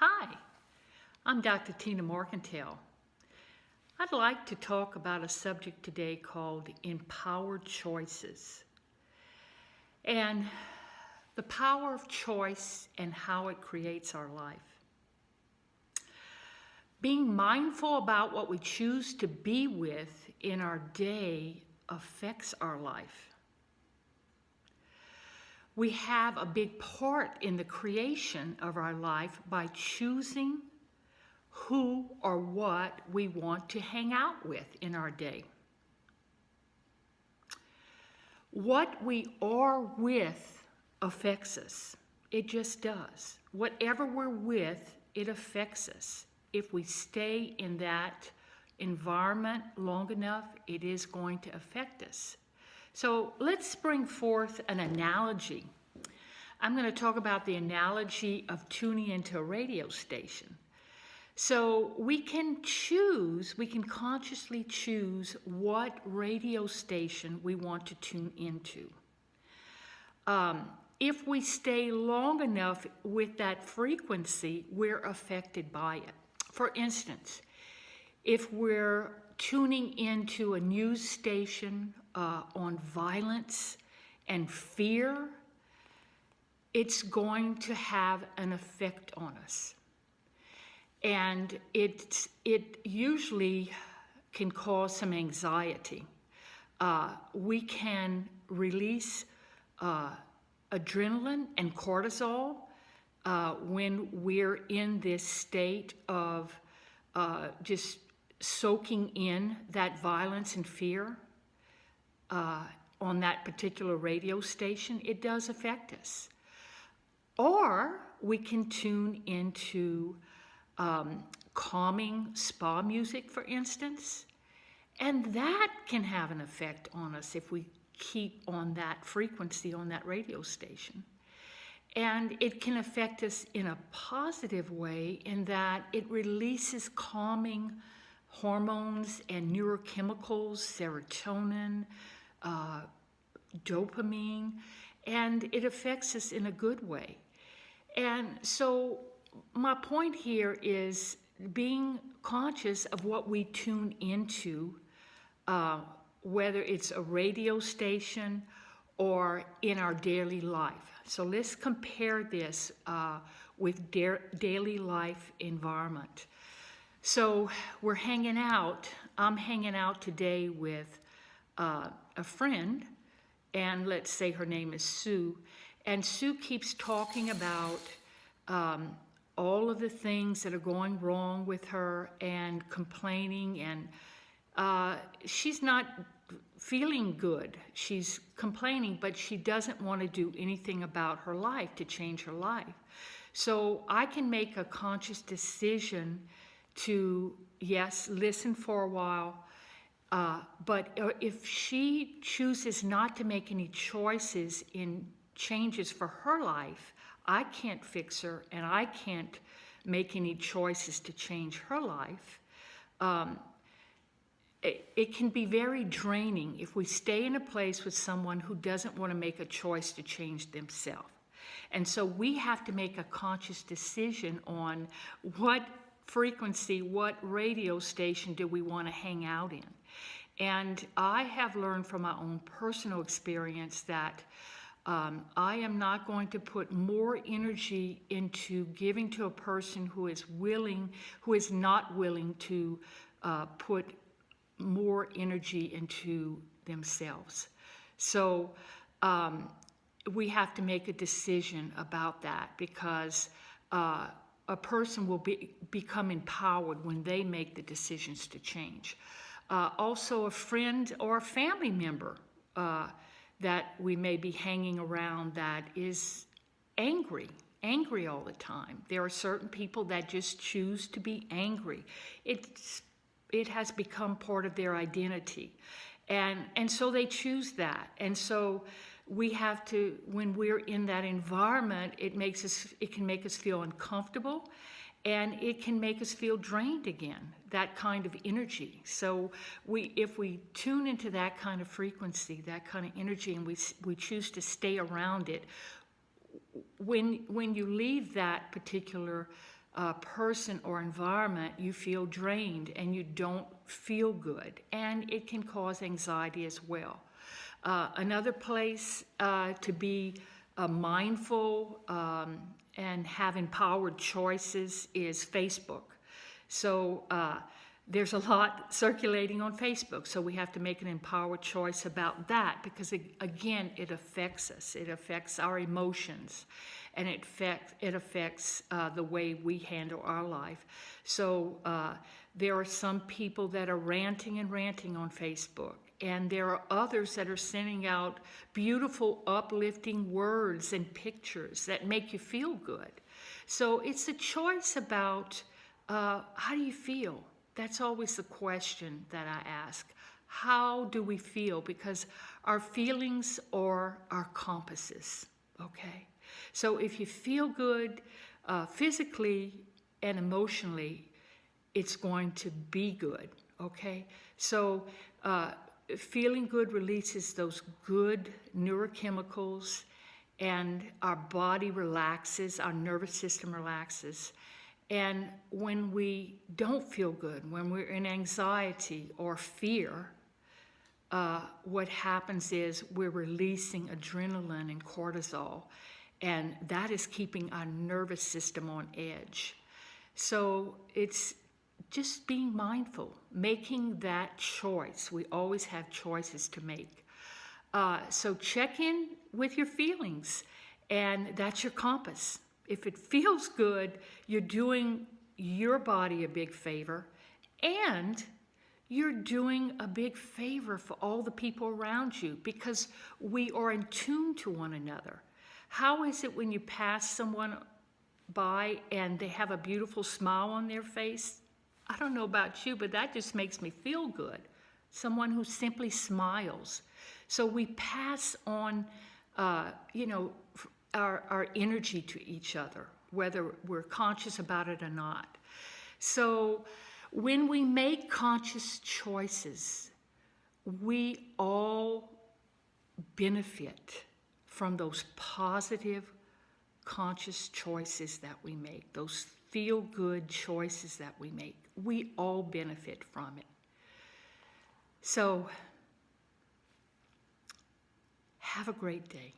Hi, I'm Dr. Tina Marcantel. I'd like to talk about a subject today called empowered choices and the power of choice and how it creates our life. Being mindful about what we choose to be with in our day affects our life. We have a big part in the creation of our life by choosing who or what we want to hang out with in our day. What we are with affects us. It just does. Whatever we're with, it affects us. If we stay in that environment long enough, it is going to affect us. So let's bring forth an analogy. I'm going to talk about the analogy of tuning into a radio station. So we can consciously choose what radio station we want to tune into. If we stay long enough with that frequency, we're affected by it. For instance, if we're tuning into a news station on violence and fear, it's going to have an effect on us. And it usually can cause some anxiety. We can release adrenaline and cortisol when we're in this state of just soaking in that violence and fear on that particular radio station. It does affect us. Or we can tune into calming spa music, for instance, and that can have an effect on us if we keep on that frequency on that radio station. And it can affect us in a positive way in that it releases calming hormones and neurochemicals, serotonin, dopamine, and it affects us in a good way. And so my point here is being conscious of what we tune into, whether it's a radio station or in our daily life. So let's compare this with daily life environment. So we're hanging out. I'm hanging out today with a friend, and let's say her name is Sue. And Sue keeps talking about all of the things that are going wrong with her and complaining, and she's not feeling good. She's complaining, but she doesn't want to do anything about her life to change her life. So I can make a conscious decision to, yes, listen for a while, but if she chooses not to make any choices in changes for her life, I can't fix her and I can't make any choices to change her life. It can be very draining if we stay in a place with someone who doesn't want to make a choice to change themselves. And so we have to make a conscious decision on what frequency, what radio station do we want to hang out in. And I have learned from my own personal experience that I am not going to put more energy into giving to a person who is not willing to put more energy into themselves. So we have to make a decision about that, because a person will become empowered when they make the decisions to change. Also, a friend or a family member that we may be hanging around that is angry all the time. There are certain people that just choose to be angry. It has become part of their identity. And so they choose that. And so we have to, when we're in that environment, it can make us feel uncomfortable, and it can make us feel drained again, that kind of energy. So if we tune into that kind of frequency, that kind of energy, and we choose to stay around it, when you leave that particular person or environment, you feel drained and you don't feel good. And it can cause anxiety as well. Another place to be mindful and have empowered choices is Facebook. So there's a lot circulating on Facebook, so we have to make an empowered choice about that because, again, it affects us. It affects our emotions, and it affects the way we handle our life. So there are some people that are ranting on Facebook, and there are others that are sending out beautiful, uplifting words and pictures that make you feel good. So it's a choice about how do you feel? That's always the question that I ask. How do we feel? Because our feelings are our compasses, okay? So if you feel good physically and emotionally, it's going to be good, okay? So feeling good releases those good neurochemicals, and our body relaxes, our nervous system relaxes. And when we don't feel good, when we're in anxiety or fear, what happens is we're releasing adrenaline and cortisol, and that is keeping our nervous system on edge. So it's just being mindful, making that choice. We always have choices to make. So check in with your feelings, and that's your compass. If it feels good, you're doing your body a big favor, and you're doing a big favor for all the people around you because we are in tune to one another. How is it when you pass someone by and they have a beautiful smile on their face? I don't know about you, but that just makes me feel good. Someone who simply smiles. So we pass on, our energy to each other, whether we're conscious about it or not. So when we make conscious choices, we all benefit from those positive, conscious choices that we make, those feel-good choices that we make. We all benefit from it. So have a great day.